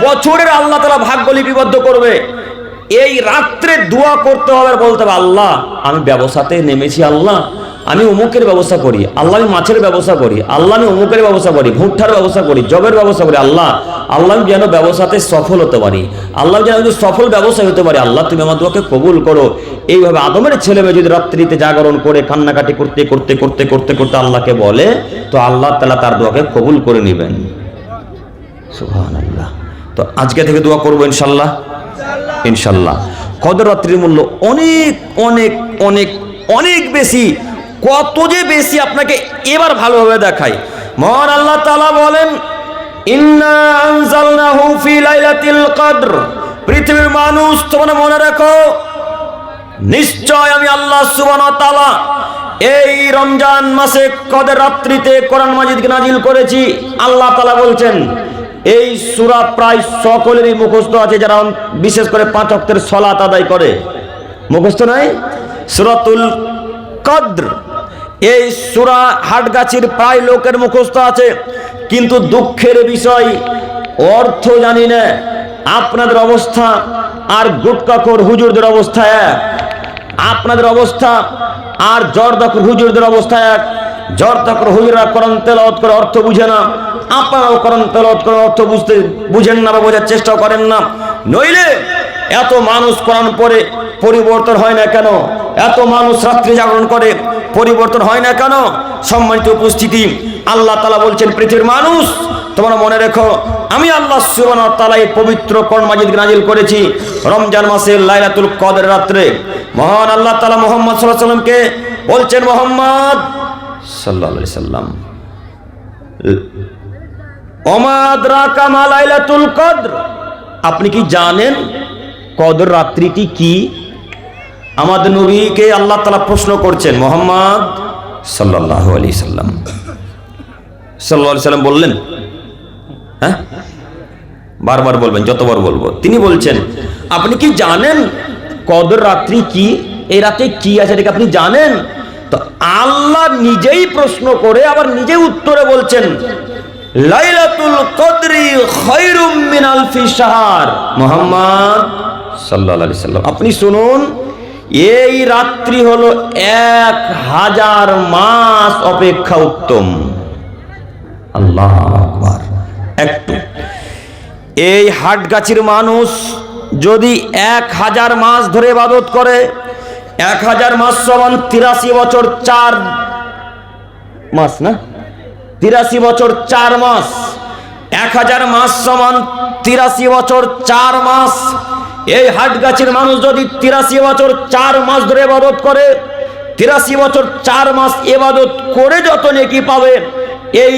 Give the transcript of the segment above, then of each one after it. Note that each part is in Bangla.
বছরের আল্লাহ তাআলা ভাগ্য লিপিবদ্ধ করবে। এই রাত্রে দোয়া করতে হবে আর বলতে হবে, আল্লাহ আমি ব্যবসাতে নেমেছি, আল্লাহ আমি অমুকের ব্যবস্থা করি, আল্লাহ আমি মাছের ব্যবস্থা করি, আল্লাহ আমি অমুকের ব্যবস্থা করি, ভুট্টার ব্যবস্থা করি, জবের ব্যবস্থা করি, আল্লাহ আল্লাহ আমি যেন ব্যবসাতে সফল হতে পারি, আল্লাহ যেন সফল ব্যবসায় হতে পারি, আল্লাহ তুমি আমার দোয়াকে কবুল করো। এইভাবে আদমের ছেলে মেয়ে যদি রাত্রিতে জাগরণ করে কান্নাকাটি করতে করতে করতে করতে করতে আল্লাহকে বলে, তো আল্লাহ তাআলা তার দোয়াকে কবুল করে নেবেন। সুবহানাল্লাহ। তো আজকে থেকে দোয়া করবো ইনশাল্লাহ, ইনশাল্লাহ। কদর রাত্রির মূল্য অনেক অনেক অনেক অনেক বেশি। কত যে বেশি আপনাকে এবার ভালোভাবে দেখাই। মহান আল্লাহ তাআলা বলেন, ইন্না আনজালনাহু ফি লাইলাতিল কদর। পৃথিবীর মানুষ তোমরা মনে রাখো, নিশ্চয় আমি আল্লাহ সুবহানাহু ওয়া তাআলা এই রমজান মাসে কদর রাত্রিতে কোরআন মাজিদকে নাজিল করেছি। আল্লাহ তাআলা বলছেন, এই সূরা প্রায় সকলেরই মুখস্থ আছে, যারা বিশেষ করে 5 ওয়াক্তের সালাত আদায় করে। মুখস্থ নাই সূরাতুল কদর? এই সূরা হাটগাছির প্রায় লোকের মুখস্থ আছে, কিন্তু দুঃখের বিষয় অর্থ জানি না। আপনাদের অবস্থা আর গুটকাখোর হুজুরদের অবস্থা এক, আপনাদের অবস্থা আর জর্দাখোর হুজুরদের অবস্থা এক। জর্দাখোর হুজুররা কোরআন তেলাওয়াত করে অর্থ বুঝে না, আপনারাও কোরআন তেলাওয়াত করে অর্থ বুঝেন না বা বোঝার চেষ্টা করেন না। নইলে এত মানুষ কোরআন পড়ে পরিবর্তন হয় না কেন? এত মানুষ রাত্রি জাগরণ করে পরিবর্তন হয় না কেন? সম্মানিত উপস্থিতি, আল্লাহ তাআলা বলছেন, পৃথিবীর মানুষ তোমরা মনে রেখো, আমি আল্লাহ সুবহানাহু ওয়া তাআলা এই পবিত্র কোরআন মাজিদ নাজিল করেছি রমজান মাসের লাইলাতুল কদর রাত্রে। মহান আল্লাহ তাআলা মুহাম্মদ সাল্লাল্লাহু আলাইহি সাল্লামকে বলছেন, মুহাম্মদ সাল্লাল্লাহু আলাইহি সাল্লাম, ওমা আদরাকা মা লাইলাতুল কদর, আপনি কি জানেন কদর রাত্রিটি কি? আমাদের নবীকে আল্লাহ তাআলা প্রশ্ন করছেন। মুহাম্মদ সাল্লাল্লাহু আলাইহি সাল্লাম সাল্লাল্লাহু আলাইহি সাল্লাম বললেন, হ্যাঁ বারবার বলবেন, যতবার বলবো। তিনি বলছেন, আপনি কি জানেন কদর রাত্রি কি? এই রাতে কি আছে এটা আপনি জানেন? তো আল্লাহ নিজেই প্রশ্ন করে আবার নিজেই উত্তরে বলছেন, লাইলাতুল কদরি খায়রুম মিন আলফি শাহর। মুহাম্মদ সাল্লাল্লাহু আলাইহি সাল্লাম, আপনি শুনুন, এই রাত্রি হলো 1000 মাস অপেক্ষা উত্তম। আল্লাহু আকবার। একটু এই হাটগাছির মানুষ যদি 1000 মাস ধরে ইবাদত করে, 1000 মাস সমান 83 বছর 4 মাস, না 83 বছর 4 মাস। 1000 মাস সমান 83 বছর 4 মাস। এই হাটগাছির মানুষ যদি 83 বছর 4 মাস ধরে ইবাদত করে, 83 বছর 4 মাস ইবাদত করে যত নেকি পাবে, এই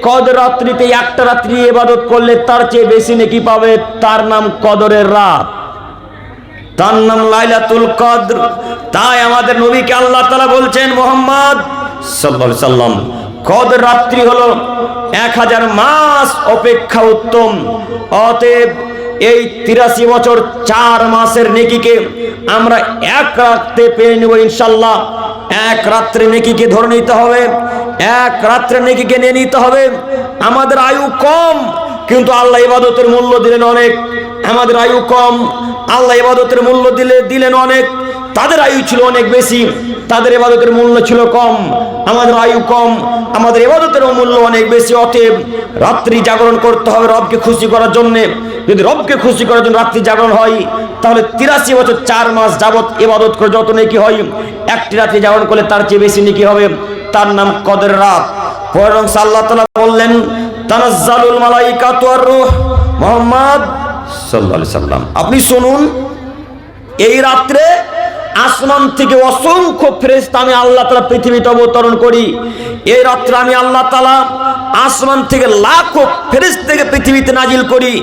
কদর রাত্রিতে একটা রাত্রি ইবাদত করলে তার চেয়ে বেশি নেকি পাবে। তার নাম কদরের রাত, তার নাম লাইলাতুল কদর। তাই আমাদের নবীকে আল্লাহ তাআলা বলছেন, মুহাম্মদ সাল্লাল্লাহু আলাইহি সাল্লাম, কদর রাত্রি হলো 1000 মাস অপেক্ষা উত্তম। অতএব এই 83 বছর 4 মাসের নেকিকে আমরা এক রাতে পেয়ে নেব ইনশাআল্লাহ। এক রাত্রে নেকিকে ধরে নিতে হবে, এক রাত্রে নেকিকে নিয়ে নিতে হবে। আমাদের আয়ু কম, কিন্তু আল্লাহ ইবাদতের মূল্য দিলেন অনেক। আমাদের আয়ু কম, আল্লাহ ইবাদতের মূল্য দিলেন অনেক। তাদের আয়ু ছিল অনেক বেশি, তাদের ইবাদতের মূল্য ছিল কম। আমাদের আয়ু কম, আমাদের ইবাদতের মূল্য অনেক বেশি। অতএব রাত্রি জাগরণ করতে হবে রবকে খুশি করার জন্য। যদি রবকে খুশি করার জন্য রাত্রি জাগরণ হয়, তাহলে 83 বছর 4 মাস যাবত ইবাদত করে যত নেকি হয়, একটি রাত্রি জাগরণ করলে তার চেয়ে বেশি নেকি হবে। তার নাম কদরের রাত। বরং আল্লাহ তাআলা বললেন, তানাজ্জালুল মালাইকাতু ওয়ার রূহ। মুহাম্মদ সাল্লাল্লাহু আলাইহি সাল্লাম, আপনি শুনুন, এই রাত্রে আসমান থেকে অসংখ্য ফেরেশতা আমি আল্লাহ তাআলা পৃথিবীতে অবতরণ করি। এই রাত্রে আমি আল্লাহ তাআলা আসমান থেকে লাখো ফেরেশতাকে পৃথিবীতে নাজিল করি।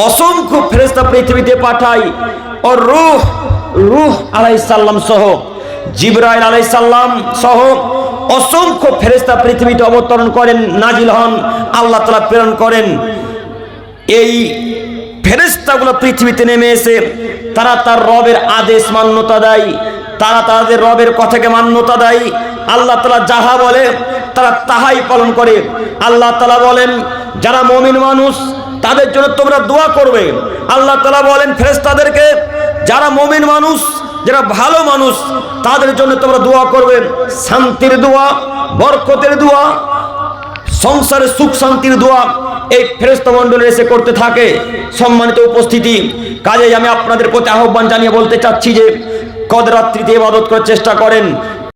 অসংখ্য ফেরেশতা পৃথিবীতে পাঠাই। ও রূহ আলাইহিস সালাম সহ, জিবরাইল আলাইহিস সালাম সহ অসংখ্য ফেরেশতা পৃথিবীতে অবতরণ করেন, নাজিল হন, আল্লাহ তাআলা প্রেরণ করেন। এই ফেরেশতাগুলো পৃথিবীতে নেমে এসে তারা তার রবের আদেশ মান্যতা দেয়, তারা তাদের রবের কথাকে মান্যতা দেয়। আল্লাহ তাআলা যাহা বলে তারা তাহাই পালন করে। আল্লাহ তাআলা বলেন, যারা মুমিন মানুষ তাদের জন্য তোমরা দোয়া করবে। আল্লাহ তাআলা বলেন ফেরেশতাদেরকে, যারা মুমিন মানুষ, যারা ভালো মানুষ, তাদের জন্য তোমরা দোয়া করবে, শান্তির দোয়া, বরকতের দোয়া, সংসারে সুখ শান্তির দোয়া এই ফেরেশতা মণ্ডলী এসে করতে থাকে। সম্মানিত উপস্থিতি, কাজেই আমি আপনাদের প্রতি আহ্বান জানিয়ে বলতে চাচ্ছি যে কদর রাত্রিতে ইবাদত করার চেষ্টা করেন।